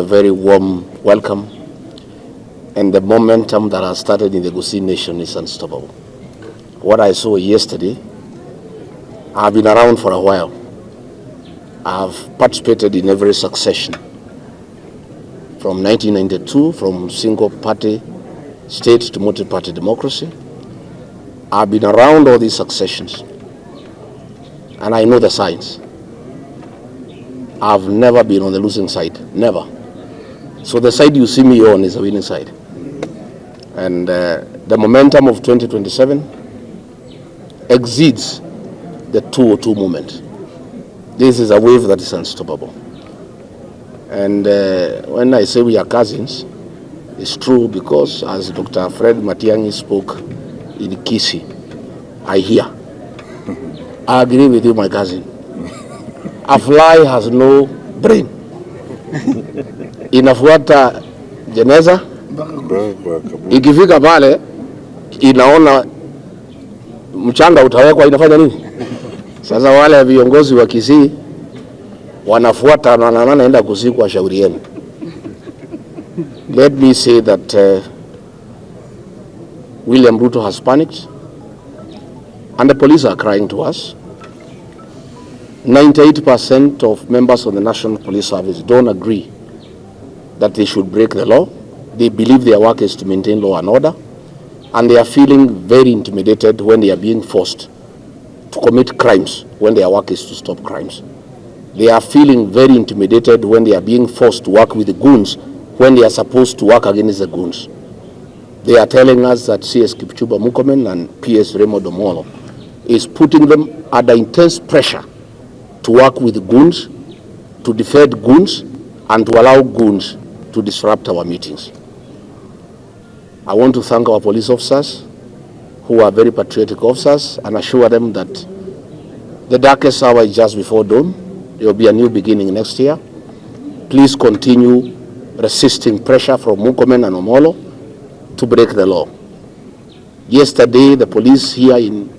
very warm welcome, and the momentum that has started in the Kisii nation is unstoppable. What I saw yesterday, I've been around for a while. I've participated in every succession. From 1992, from single-party state to multi-party democracy. I've been around all these successions, and I know the signs. I've never been on the losing side, never. So the side you see me on is the winning side. And the momentum of 2027 exceeds the 202 movement. This is a wave that is unstoppable. And when I say we are cousins, it's true because as Dr. Fred Matiang'i spoke in Kisii, I hear. I agree with you, my cousin. A fly has no brain. Inafuata jeneza, ikifika pale inaona mchanga utawekwa, inafanya nini? Sasa wale viongozi wa Kisii wanafuata na naenda Kisii kwa shauri yenu. Let me say that William Ruto has panicked, and the police are crying to us. 98% of members of the National Police Service don't agree that they should break the law. They believe their work is to maintain law and order, and they are feeling very intimidated when they are being forced to commit crimes when their work is to stop crimes. They are feeling very intimidated when they are being forced to work with the goons when they are supposed to work against the goons. They are telling us that CS Kipchumba Murkomen and PS Raymond Omolo is putting them under intense pressure to work with goons, to defend goons, and to allow goons to disrupt our meetings. I want to thank our police officers who are very patriotic officers and assure them that the darkest hour is just before dawn. There will be a new beginning next year. Please continue resisting pressure from Murkomen and Omolo to break the law. Yesterday, the police here in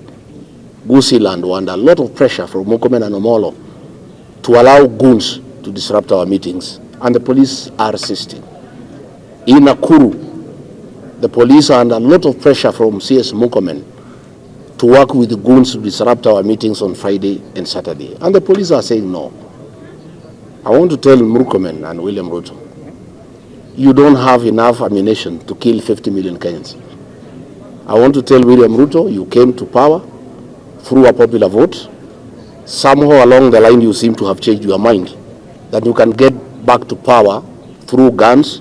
Kisii land were under a lot of pressure from Murkomen and Omolo to allow goons to disrupt our meetings, and the police are resisting. In Nakuru, the police are under a lot of pressure from CS Murkomen to work with the goons to disrupt our meetings on Friday and Saturday, and the police are saying no. I want to tell Murkomen and William Ruto, you don't have enough ammunition to kill 50 million Kenyans. I want to tell William Ruto, you came to power through a popular vote. Somehow along the line you seem to have changed your mind that you can get back to power through guns,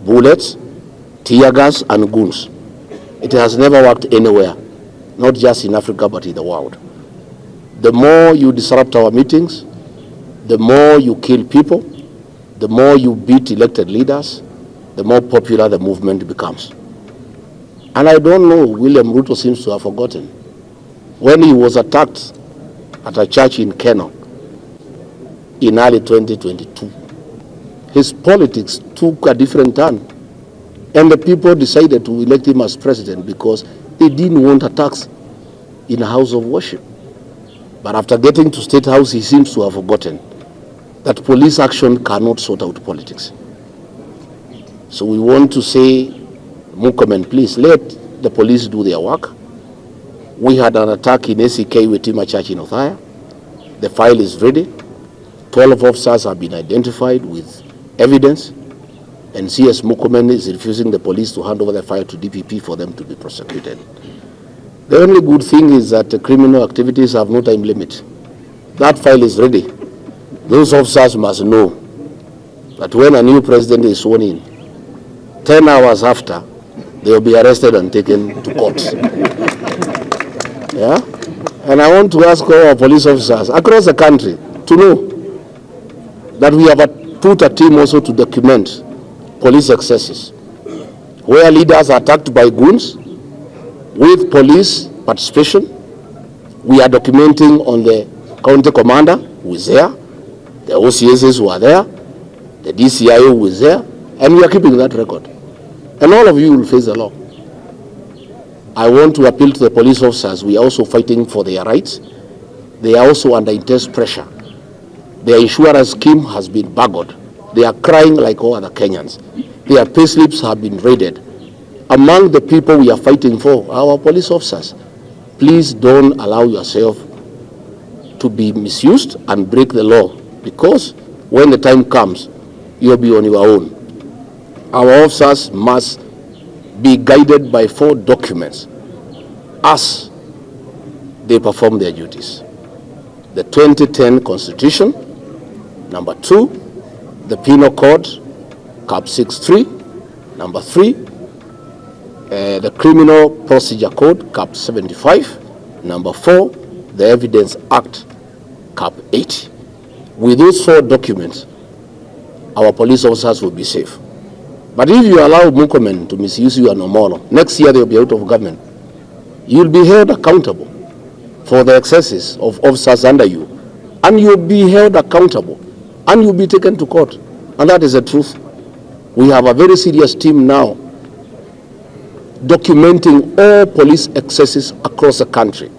bullets, tear gas and goons. It has never worked anywhere, not just in Africa but in the world. The more you disrupt our meetings, the more you kill people, the more you beat elected leaders, the more popular the movement becomes. And I don't know, William Ruto seems to have forgotten. When he was attacked at a church in Kenya in early 2022, his politics took a different turn. And the people decided to elect him as president because they didn't want attacks in a house of worship. But after getting to State House, he seems to have forgotten that police action cannot sort out politics. So we want to say, Murkomen, please let the police do their work. We had an attack in ACK with Tima Church in Othaya. The file is ready. 12 officers have been identified with evidence, and CS Murkomen is refusing the police to hand over the file to DPP for them to be prosecuted. The only good thing is that the criminal activities have no time limit. That file is ready. Those officers must know that when a new president is sworn in, 10 hours after, they will be arrested and taken to court. Yeah? And I want to ask all our police officers across the country to know that we have put a team also to document police excesses. Where leaders are attacked by goons, with police participation, we are documenting on the county commander who is there, the OCSs who are there, the DCIO who is there, and we are keeping that record. And all of you will face the law. I want to appeal to the police officers. We are also fighting for their rights. They are also under intense pressure. Their insurance scheme has been buggered They are crying like all other Kenyans. Their payslips have been raided. Among the people we are fighting for, our police officers. Please don't allow yourself to be misused and break the law, because when the time comes, you'll be on your own. Our officers must be guided by 4 documents as they perform their duties. The 2010 Constitution, number 2, the Penal Code, Cap 63, number 3, the Criminal Procedure Code, Cap 75, number 4, the Evidence Act, Cap 80. With those 4 documents, our police officers will be safe. But if you allow Mukomen to misuse you and Omolo, next year they'll be out of government. You'll be held accountable for the excesses of officers under you, and you'll be held accountable, and you'll be taken to court. And that is the truth. We have a very serious team now documenting all police excesses across the country.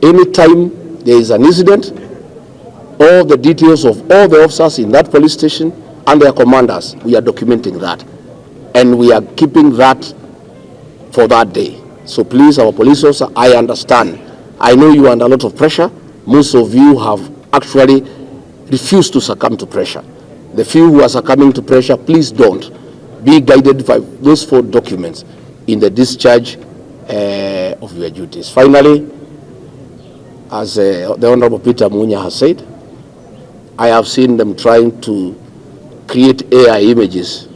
Anytime there is an incident, all the details of all the officers in that police station and their commanders, we are documenting that. And we are keeping that for that day. So please, our police officer, I understand. I know you are under a lot of pressure. Most of you have actually refused to succumb to pressure. The few who are succumbing to pressure, please don't. Be guided by those 4 documents in the discharge of your duties. Finally, as the Honorable Peter Munya has said, I have seen them trying to create AI images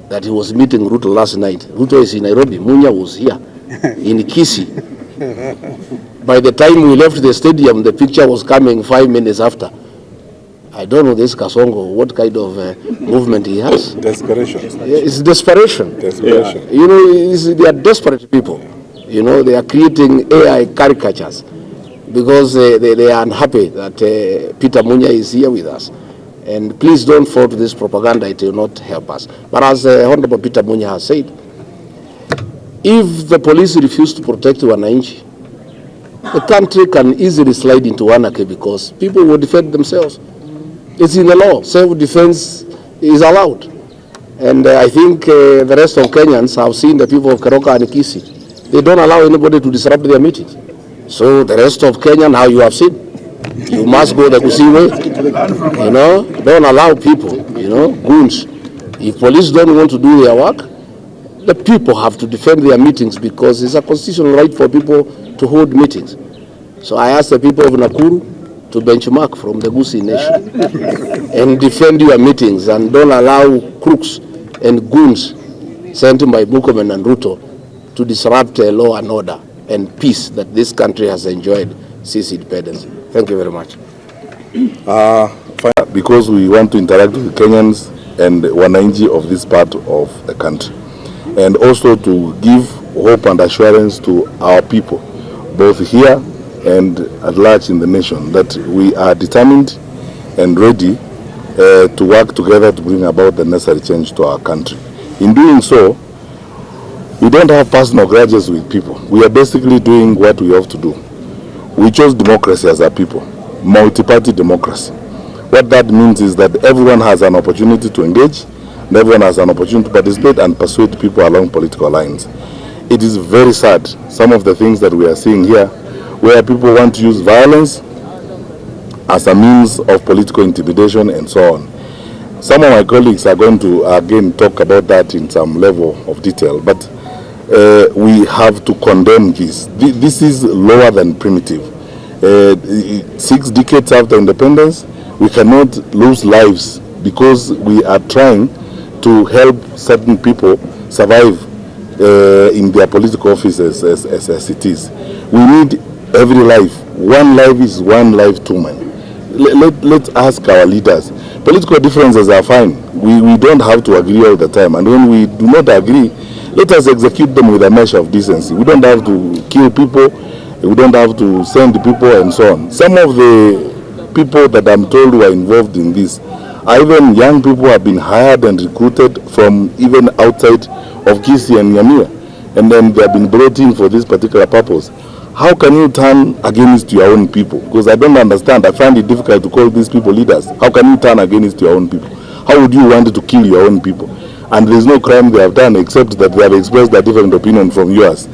that he was meeting Ruto last night. Ruto is in Nairobi. Munya was here in Kisii. By the time we left the stadium, the picture was coming 5 minutes after. I don't know this Kasongo, what kind of movement he has. Desperation. It's desperation. Desperation. You know, they are desperate people. You know, they are creating AI caricatures because they are unhappy that Peter Munya is here with us. And please don't fall to this propaganda, it will not help us. But as Honorable Peter Munya has said, if the police refuse to protect Wananchi, the country can easily slide into anarchy because people will defend themselves. It's in the law. Self-defense is allowed. And I think the rest of Kenyans have seen the people of Keroka and Kisii. They don't allow anybody to disrupt their meetings. So the rest of Kenya, now you have seen. You must go the Kisii way. You know, don't allow people, you know, goons. If police don't want to do their work, the people have to defend their meetings because it's a constitutional right for people to hold meetings. So I ask the people of Nakuru to benchmark from the Kisii nation and defend your meetings and don't allow crooks and goons sent by Mukomen and Ruto to disrupt law and order and peace that this country has enjoyed since independence. Thank you very much. Because we want to interact with Kenyans and Wananchi of this part of the country, and also to give hope and assurance to our people, both here and at large in the nation, that we are determined and ready to work together to bring about the necessary change to our country. In doing so, we don't have personal grudges with people. We are basically doing what we have to do. We chose democracy as a people, multi-party democracy. What that means is that everyone has an opportunity to engage, and everyone has an opportunity to participate and persuade people along political lines. It is very sad, some of the things that we are seeing here, where people want to use violence as a means of political intimidation and so on. Some of my colleagues are going to again talk about that in some level of detail, but we have to condemn this. This is lower than primitive. 6 decades after independence, we cannot lose lives because we are trying to help certain people survive in their political offices as it is. We need every life. One life is one life too many. Let's ask our leaders. Political differences are fine. We don't have to agree all the time. And when we do not agree, let us execute them with a measure of decency. We don't have to kill people. We don't have to send people and so on. Some of the people that I'm told were involved in this are even young people who have been hired and recruited from even outside of Kisii and Nyamira. And then they have been brought in for this particular purpose. How can you turn against your own people? Because I don't understand. I find it difficult to call these people leaders. How can you turn against your own people? How would you want to kill your own people? And there is no crime they have done except that they have expressed a different opinion from yours.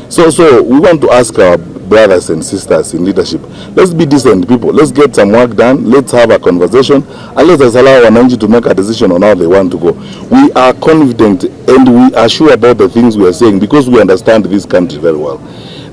So we want to ask our brothers and sisters in leadership, let's be decent people. Let's get some work done. Let's have a conversation, and let us allow Wananchi to make a decision on how they want to go. We are confident and we are sure about the things we are saying because we understand this country very well.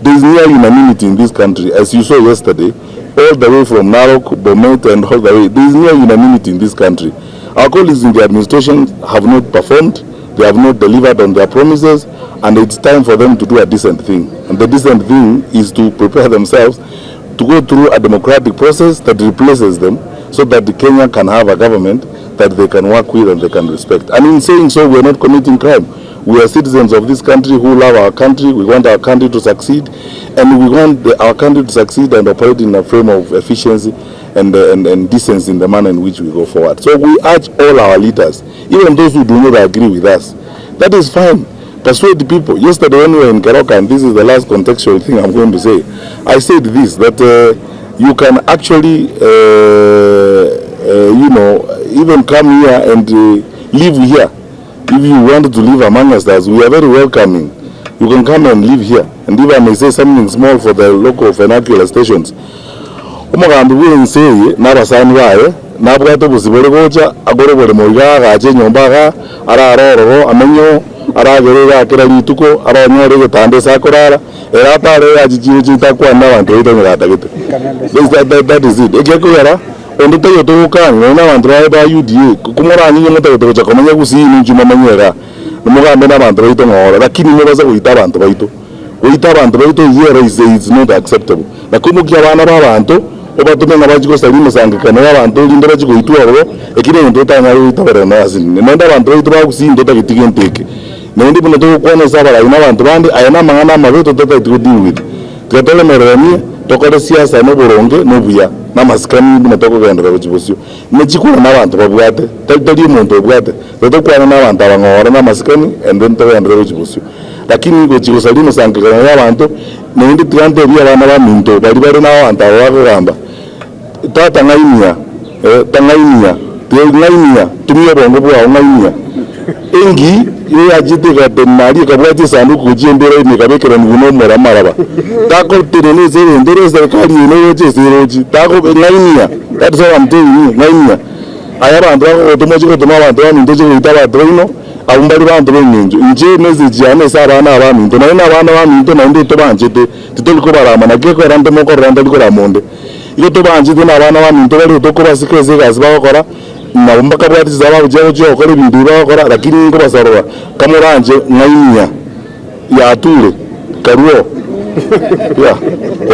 There is near unanimity in this country, as you saw yesterday, all the way from Narok, Bomet, and all the way. There is near unanimity in this country. Our colleagues in the administration have not performed. They have not delivered on their promises, and it's time for them to do a decent thing. And the decent thing is to prepare themselves to go through a democratic process that replaces them, so that the Kenya can have a government that they can work with and they can respect. And in saying so, we are not committing crime. We are citizens of this country who love our country. We want our country to succeed, and we want our country to succeed and operate in a frame of efficiency and decency in the manner in which we go forward. So we urge all our leaders, even those who do not agree with us, that is fine. Persuade the people. Yesterday when we were in Karoka, and this is the last contextual thing I'm going to say, I said this, that you can actually, even come here and live here. If you want to live among us, we are very welcoming. You can come and live here. And if I may say something small for the local vernacular stations, umugambi w'enseye n'abasani baye nabwato busibole gocha agorobole moiga gache nyomba ga araroro amenyo aragerera akira lituko aranyore getande sakorara era pare ajijiwe chitakwa n'abantu bitongera gite. That is it. Ekeko yara ondo tayo tokan n'abantu ba UDA kumora nyinyo mutayo tocha komanya Kisii n'injuma manyera n'umugambi n'abantu bitongora lakini nibaza kuita abantu baito here is not acceptable. Na kumukia bana b'abantu obatume n'abajiko salimo sangikana y'abantu linde bajiko itwaro ekire ndota nyayo itabara nazini nenda abantu baito ba Kisii ndota kitigenteke nendi buno to kwana sabara n'abantu bandi ayana mangana mabeto tota to deal with twatole merani tokore siasa no boronge no buya namasikani buno to kugendera kujibosyo nechikura n'abantu babwate tali umuntu obwate to kwana n'abantu abangora namasikani and then to kugendera kujibosyo lakini ngo chiko salimo sangikana y'abantu nendi twante bya bana ba minto bali n'abantu abagamba tata ngainia tangainia ngainia tumiye bongo bwa ngainia engi ye ajitega denali kabwati sanduku jendera ni kabekera nguno mora maraba tako terene zere ndere serikali ino yoje zeroji tako ngainia that is what I'm telling you ngainia ayabantu otomochiko tomabantu baminto itaba droino abumbali bantu benyenjo nje message ane sabana abaminto na bana baminto na ndi tobanjete titoliko barama na geko rande moko rande liko ramonde iyo tobanjete na bana baminto bali toko basikeze gazi bakora na bumbaka bwati zaba bujye cyo okora ibintu bakora lakini ngo basarwa kamuranje ngainya ya tule karuo ya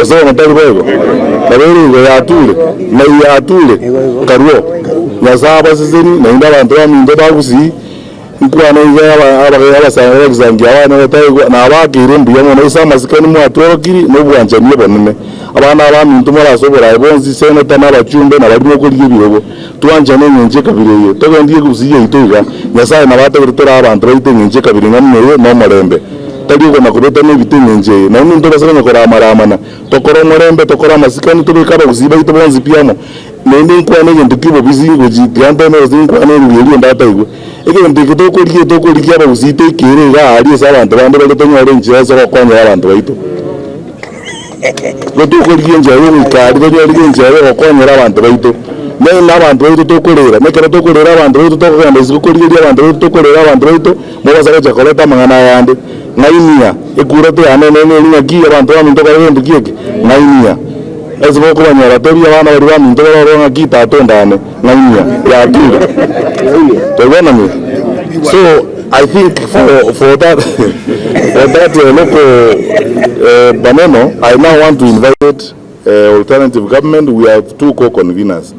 osoma natali bego babiri ya tule na ya tule karuo ya zaba sisini na inda bantu baminto bagusi nkwana abasanga exangia abana batayigo na abagire mbiyo no isama sikani mu atwokiri no bwanje niyo bonene abana abamintu marasobora ibonzi seneta n'abacumbe n'abarimo kurya ibirogo twanje n'enyenje kabiriye togendiye kuziye itoga nyasaye nabategere tora abantu bayitenyenje kabiri ngamwe no marembe taligo nakubeta n'ibitenyenje na muntu basanga kora amaramana tokora morembe tokora masikani tubikaba kuziba itobonzi piamo nende nkwana ngende kibo bizingo jiganda no zinkwana n'ibiri ndatayigo ege ndike tokuriye aba uzite kire ga ari sabantu bande bale tonyore nje zo kwanya abantu baito tokuriye nje yo kari tonyore nje yo kwanya abantu baito na abantu baito tokorera mekera tokorera abantu baito tokoganda zikuriye abantu baito tokorera abantu baito mubaza ko koleta mangana yande ngainia ekurate anene ngi abantu baminto baito kieke ngainia ezbo ko banyara tori abana bari baminto baronga kita tondane ngainia ya tuli tobona me. So I think for that local banano, I now want to invite alternative government. We have two co-conveners.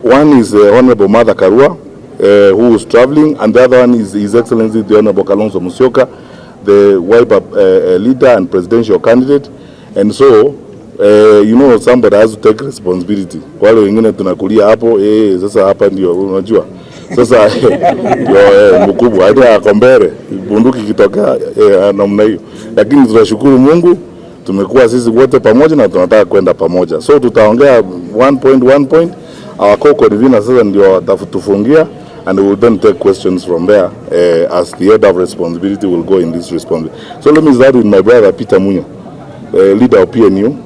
One is Honorable Mother Karua, who is traveling, and the other one is His Excellency the Honorable Kalonzo Musyoka, the WIPA leader and presidential candidate. And so, somebody has to take responsibility. Wale wengine tunakulia hapo, sasa hapa ndio unajua. Sasa mkubwa hata akombere bunduki kitokea namna hiyo, lakini tunashukuru Mungu tumekuwa sisi wote pamoja na tunataka kwenda pamoja. So tutaongea one point our co-convener sasa ndio watatufungia, and we will then take questions from there as the order of responsibility will go in this responsibility. So let me start with my brother Peter Munyo, leader of PNU.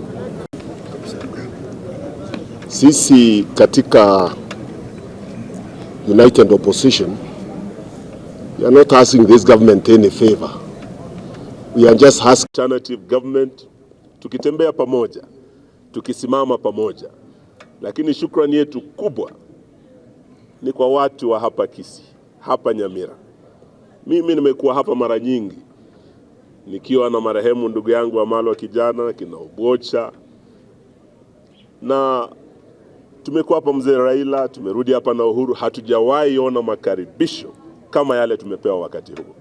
Sisi katika United Opposition, we are not asking this government any favor. We are just asking alternative government, tukitembea pamoja, tukisimama pamoja. Lakini shukrani yetu kubwa ni kwa watu wa hapa Kisii, hapa Nyamira. Mimi nimekuwa hapa mara nyingi, nikiwa na marehemu ndugu yangu Amalo wa kijana, kina Obocha, na tumekuwa hapa mzee Raila, tumerudi hapa na Uhuru, hatujawahi ona makaribisho kama yale tumepewa wakati huu.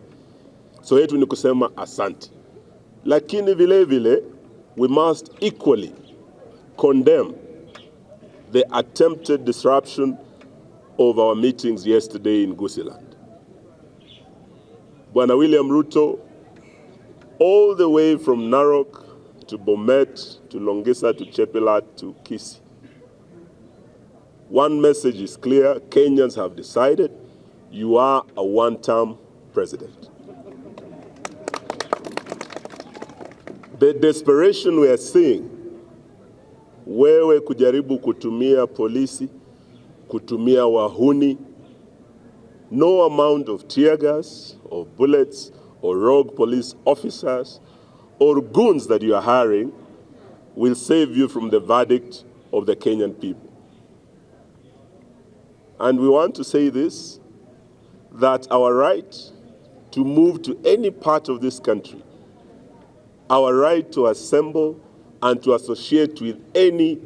So yetu ni kusema asante. Lakini vile vile, we must equally condemn the attempted disruption of our meetings yesterday in Gusiland. Bwana William Ruto, all the way from Narok to Bomet to Longisa to Chepelat to Kisii. One message is clear: Kenyans have decided you are a one-term president. The desperation we are seeing, wewe kujaribu kutumia polisi, kutumia wahuni, no amount of tear gas or bullets or rogue police officers or goons that you are hiring will save you from the verdict of the Kenyan people. And we want to say this, that our right to move to any part of this country, our right to assemble and to associate with any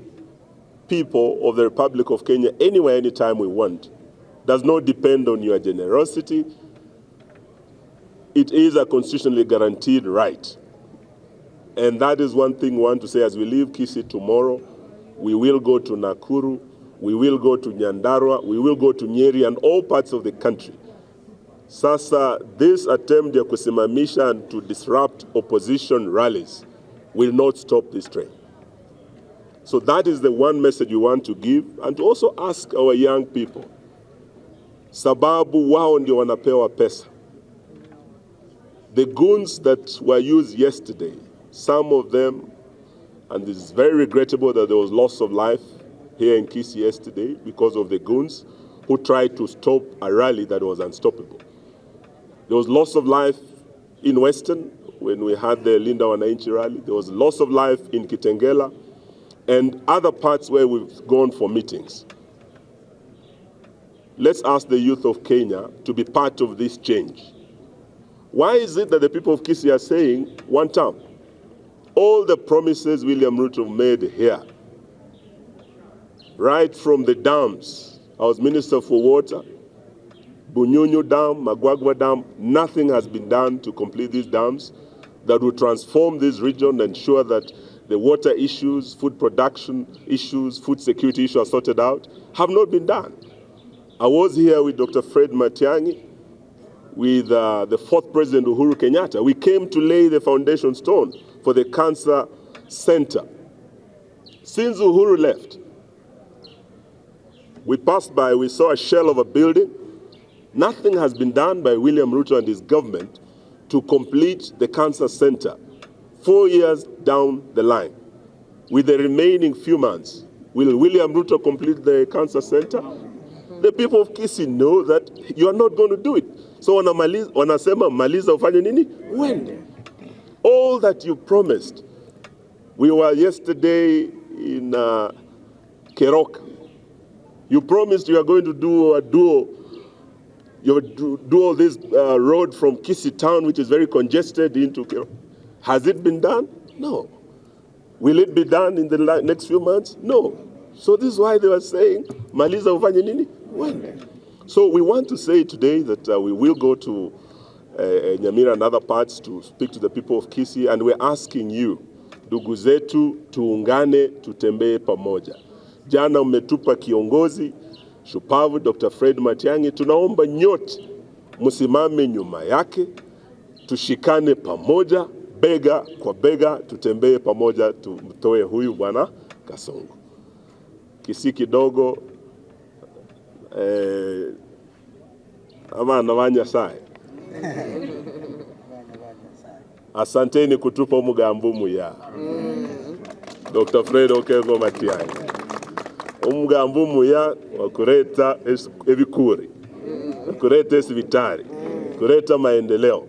people of the Republic of Kenya anywhere, anytime we want, does not depend on your generosity. It is a constitutionally guaranteed right. And that is one thing we want to say as we leave Kisii tomorrow. We will go to Nakuru, we will go to Nyandarua, we will go to Nyeri and all parts of the country. Sasa, this attempt ya kusimamisha and to disrupt opposition rallies will not stop this train. So that is the one message we want to give, and to also ask our young people, sababu wao ndio wanapewa pesa. The goons that were used yesterday, some of them, and this is very regrettable that there was loss of life here in Kisii yesterday because of the goons who tried to stop a rally that was unstoppable. There was loss of life in Western when we had the Linda Wananchi rally. There was loss of life in Kitengela and other parts where we've gone for meetings. Let's ask the youth of Kenya to be part of this change. Why is it that the people of Kisii are saying one term? All the promises William Ruto made here, right from the dams. I was Minister for Water, Bunyunyu Dam, Magwagwa Dam, nothing has been done to complete these dams that will transform this region and ensure that the water issues, food production issues, food security issues are sorted out, have not been done. I was here with Dr. Fred Matiang'i, with the fourth President Uhuru Kenyatta. We came to lay the foundation stone for the cancer center. Since Uhuru left, we passed by, we saw a shell of a building. Nothing has been done by William Ruto and his government to complete the cancer center 4 years down the line. With the remaining few months, will William Ruto complete the cancer center? The people of Kisii know that you are not going to do it. So wanasema maliza ufanye nini? When? All that you promised. We were yesterday in Keroka. You promised you are going to do all this road from Kisii town, which is very congested, into Keroka. Has it been done? No. Will it be done in the next few months? No. So this is why they were saying, maliza ufanye nini? When? So we want to say today that we will go to Nyamira and other parts to speak to the people of Kisii, and we're asking you, ndugu zetu, tuungane, tutembee pamoja. Jana umetupa kiongozi shupavu Dr. Fred Matiang'i, tunaomba nyote msimame nyuma yake, tushikane pamoja, bega kwa bega, tutembee pamoja, tumtoe huyu bwana Kasongo. Kisii kidogo, Abana ba Nyasaye. Asanteni kutupa umugambo muya. Dr. Fred Okengo Matiang'i. Umugambo muya wakuleta ebikuri. Wakuleta esibitari. Wakuleta maendeleo.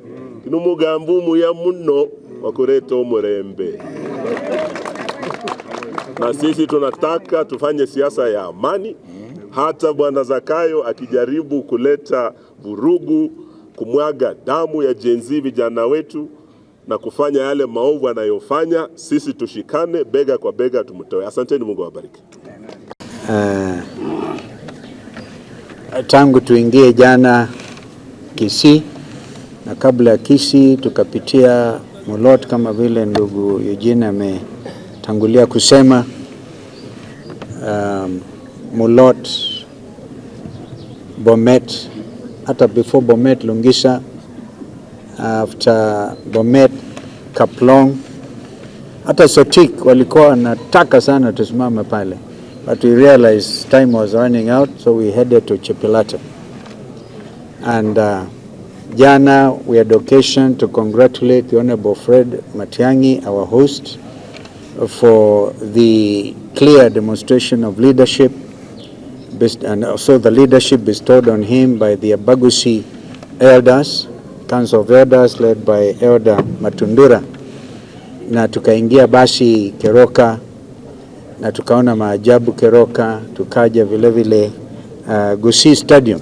Kinu umugambo muya muno wakuleta umurembe. Na sisi tunataka tufanye siasa ya amani. Hata Bwana Zakayo akijaribu kuleta vurugu, kumwaga damu ya Gen Z vijana wetu na kufanya yale maovu anayofanya, sisi tushikane bega kwa bega tumtoe. Asanteni, Mungu awabariki. Tangu tuingie jana Kisii, na kabla ya Kisii tukapitia Mulot kama vile ndugu Eugene ametangulia kusema. Mulot, Bomet, hata before Bomet Lungisa, after Bomet Kaplong, hata Sotik walikuwa wanataka sana tusimame pale, but we realized time was running out, so we headed to Chepilata. And jana we had occasion to congratulate the Honorable Fred Matiang'i, our host, for the clear demonstration of leadership, and also the leadership bestowed on him by the Abagusi elders, Council of Elders led by Elder Matundura. Na tukaingia basi Keroka, na tukaona maajabu Keroka, tukaja vile vile Gusii Stadium.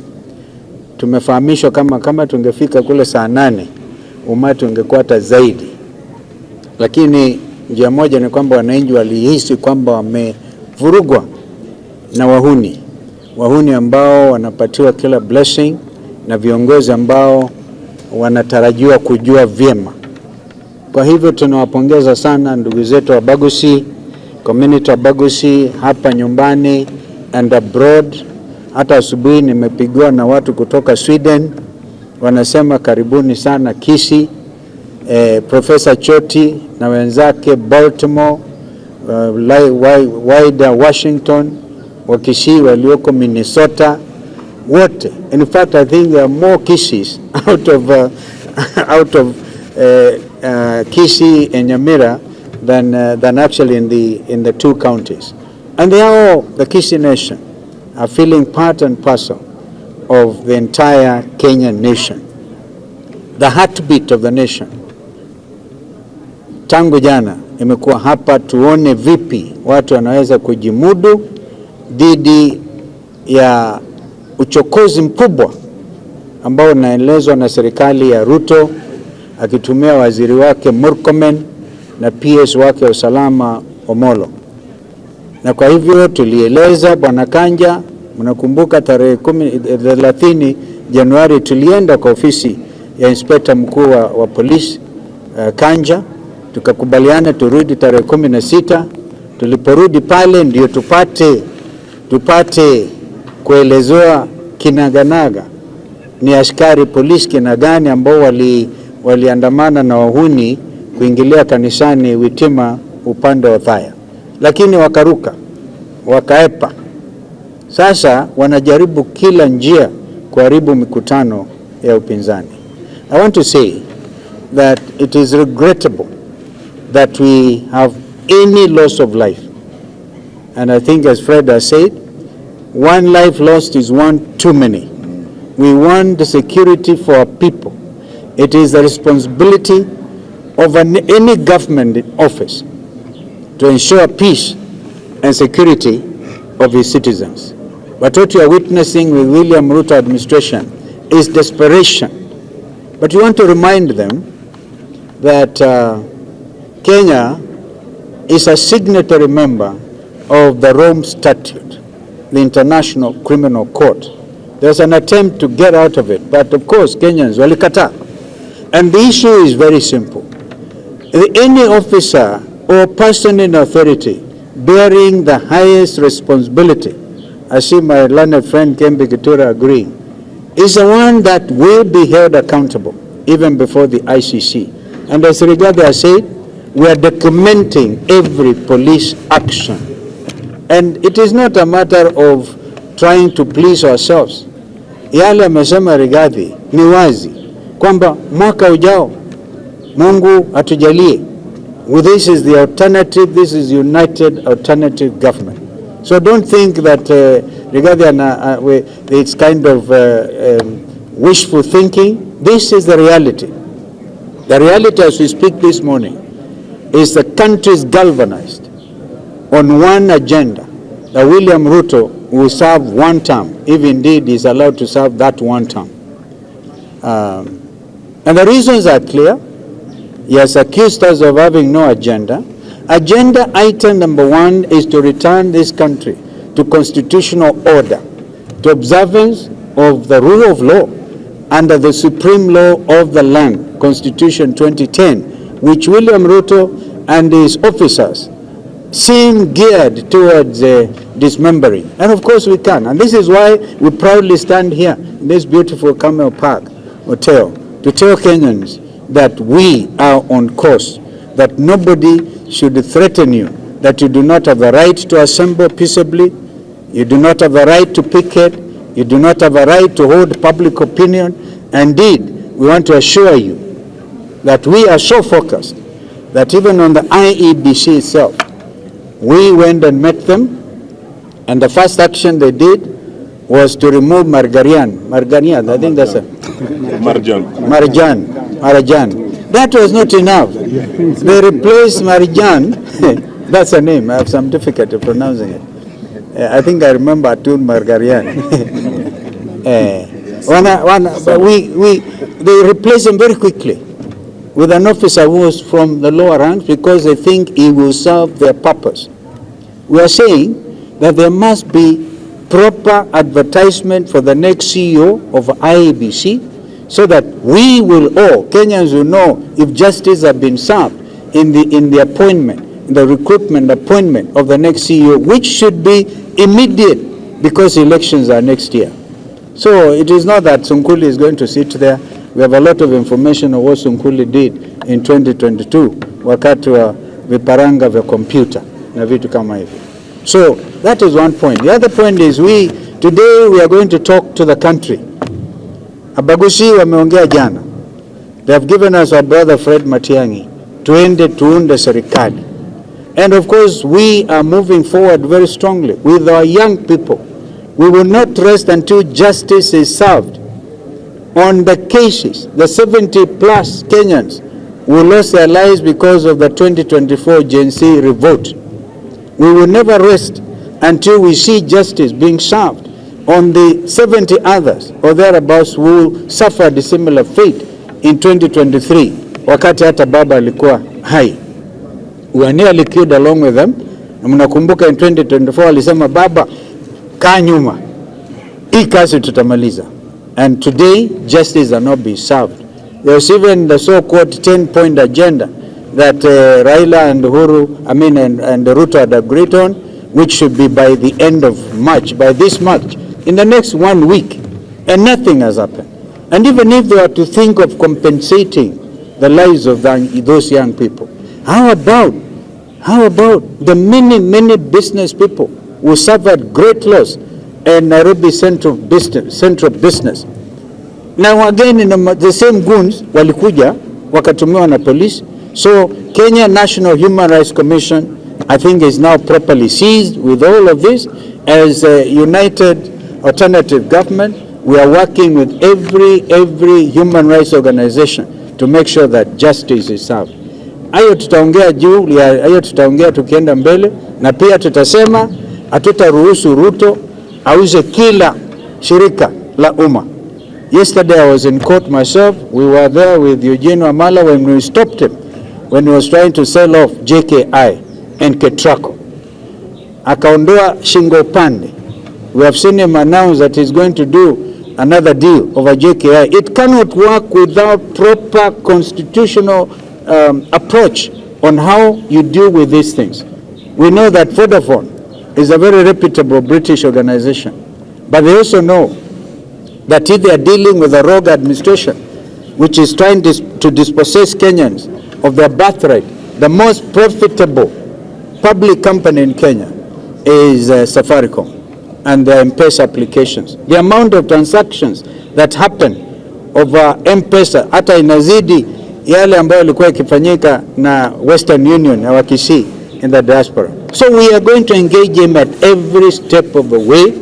Tumefahamishwa kama tungefika kule saa 8, umati ungekuwa hata zaidi. Lakini njia moja ni kwamba wananchi walihisi kwamba wamevurugwa na wahuni ambao wanapatiwa kila blessing na viongozi ambao wanatarajiwa kujua vyema. Kwa hivyo tunawapongeza sana ndugu zetu wa Bagusi, community wa Bagusi hapa nyumbani and abroad. Hata asubuhi nimepigiwa na watu kutoka Sweden, wanasema karibuni sana Kisii. Professor Choti na wenzake Baltimore, wider Washington, wa Kisii walioko Minnesota, wote. In fact, I think there are more Kisiis out of Kisii and Nyamira than actually in the two counties. And they are all, the Kisii nation, are feeling part and parcel of the entire Kenyan nation, the heartbeat of the nation. Tangu jana imekuwa hapa tuone vipi watu wanaweza kujimudu dhidi ya uchokozi mkubwa ambao unaelezwa na serikali ya Ruto akitumia waziri wake Murkomen na PS wake wa usalama Omolo. Na kwa hivyo tulieleza Bwana Kanja, mnakumbuka tarehe 30 Januari tulienda kwa ofisi ya inspector mkuu wa polisi Kanja, tukakubaliana turudi tarehe 16. Tuliporudi pale ndio tupate kuelezewa kinaganaga ni askari polisi kina gani ambao waliandamana na wahuni kuingilia kanisani Witima upande wa Thaya, lakini wakaruka, wakaepa. Sasa wanajaribu kila njia kuharibu mikutano ya upinzani. I want to say that it is regrettable that we have any loss of life. And I think, as Fred has said, one life lost is one too many. We want the security for our people. It is the responsibility of any government in office to ensure peace and security of its citizens. But what you are witnessing with William Ruto administration is desperation. But you want to remind them that Kenya is a signatory member of the Rome Statute, the International Criminal Court. There's an attempt to get out of it, but of course Kenyans walikata. And the issue is very simple. Any officer or person in authority bearing the highest responsibility, I see my learned friend Kembe Gitura agreeing, is the one that will be held accountable even before the ICC. And as Rigade has said, we are documenting every police action. And it is not a matter of trying to please ourselves. yale amesema Rigathi ni wazi kwamba mwaka ujao Mungu atujalie. This is the alternative, this is united alternative government. So don't think that Rigathi it's kind of wishful thinking. This is the reality. The reality as we speak this morning is the country is galvanized on one agenda, that William Ruto will serve one term, if indeed he is allowed to serve that one term. And the reasons are clear. He has accused us of having no agenda. Agenda item number one is to return this country to constitutional order, to observance of the rule of law under the supreme law of the land, Constitution 2010, which William Ruto and his officers seem geared towards dismembering. And of course we can. And this is why we proudly stand here in this beautiful Camel Park Hotel to tell Kenyans that we are on course, that nobody should threaten you, that you do not have the right to assemble peaceably, you do not have the right to picket, you do not have a right to hold public opinion. Indeed, we want to assure you that we are so focused that even on the IEBC itself, we went and met them, and the first action they did was to remove Marjan, I think that's a Marjan. That was not enough. They replaced Marjan, that's a name, I have some difficulty pronouncing it. I think I remember Atun Margarian. They replaced him very quickly with an officer who was from the lower ranks because they think he will serve their purpose. We are saying that there must be proper advertisement for the next CEO of IEBC so that we will all, Kenyans will know if justice has been served in the appointment, in the recruitment appointment of the next CEO, which should be immediate because elections are next year. So it is not that Sunkuli is going to sit there. We have a lot of information of what Sunkuli did in 2022 wakati wa viparanga vya kompyuta na vitu kama hivi. So that is one point. The other point is today we are going to talk to the country. Abagushi wameongea jana. They have given us our brother Fred Matiang'i tuunde serikali. And of course we are moving forward very strongly with our young people. We will not rest until justice is served on the cases, the 70 plus Kenyans who lost their lives because of the 2024 Gen Z revolt. We will never rest until we see justice being served on the 70 others or thereabouts who suffered a similar fate in 2023 wakati hata baba alikuwa hai. We are nearly killed along with them. Na mnakumbuka in 2024 alisema baba kaa nyuma, hii kazi tutamaliza. And today justice are not being served. There's even the so-called 10-point agenda that Raila and and Ruto had agreed on, which should be by the end of March, by this March, in the next 1 week, and nothing has happened. And even if they were to think of compensating the lives of those young people, how about the many business who suffered great loss in Nairobi Central Business? Now again, in the same goons walikuja wakatumiwa na police. So Kenya National Human Rights Commission, I think, is now properly seized with all of this. As a united alternative government, we are working with every human rights organization to make sure that justice is served. Hayo tutaongea tukienda mbele, na pia tutasema hatutaruhusu Ruto auze kila shirika la umma. Yesterday I was in court myself. We were there with Eugene Wamala when we stopped him when he was trying to sell off JKI and Ketraco. Akaondoa shingo pande. We have seen him announce that he's going to do another deal over JKI. It cannot work without proper constitutional approach on how you deal with these things. We know that Vodafone is a very reputable British organization, but they also know that if they are dealing with a rogue administration which is trying to dispossess Kenyans of their birthright, the most profitable public company in Kenya is Safaricom. and their M-Pesa applications. The amount of transactions that happen over M-Pesa hata inazidi yale ambayo yalikuwa ikifanyika na Western Union na Kisii in the diaspora. So we are going to engage him at every step of the way.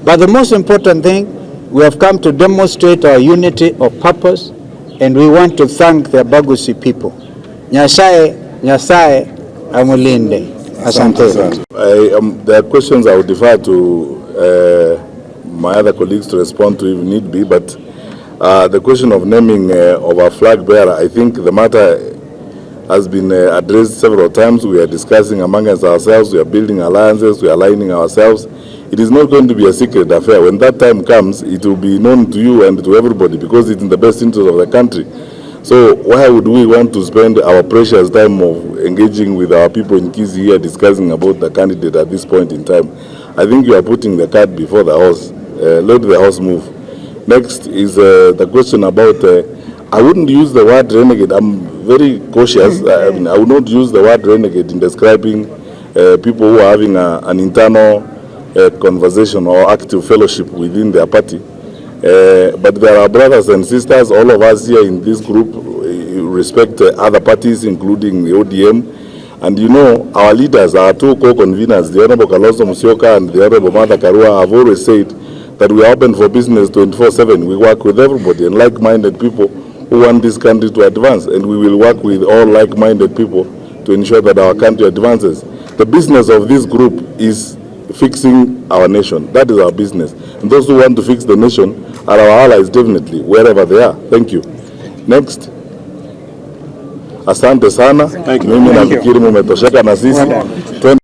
But the most important thing, we have come to demonstrate our unity of purpose, and we want to thank the Abagusi people. Nyasaye amulinde. Asante. There are questions I would defer to my other colleagues to respond to if need be, but the question of naming of our flag bearer, I think the matter has been addressed several times. We are discussing amongst ourselves, we are building alliances, we are aligning ourselves. It is not going to be a secret affair. When that time comes, it will be known to you and to everybody because it's in the best interest of the country. So why would we want to spend our precious time of engaging with our people in Kisii here discussing about the candidate at this point in time? I think you are putting the cart before the horse. Let the horse move. Next is the question about, I wouldn't use the word renegade. I'm very cautious. I would not use the word renegade in describing people who are having an internal conversation or active fellowship within their party. But there are brothers and sisters, all of us here in this group respect other parties, including the ODM. And you know, our leaders, our two co-conveners, the Honorable Kalonzo and the Honorable Martha Karua, have always said that we are open for business 24/7. We work with everybody and like-minded people who want this country to advance. And we will work with all like-minded people to ensure that our country advances. The business of this group is fixing our nation. That is our business. And those who want to fix the nation are our allies, definitely, wherever they are. Thank you. Next. Asante sana. Mimi nafikiri mumetosheka na sisi.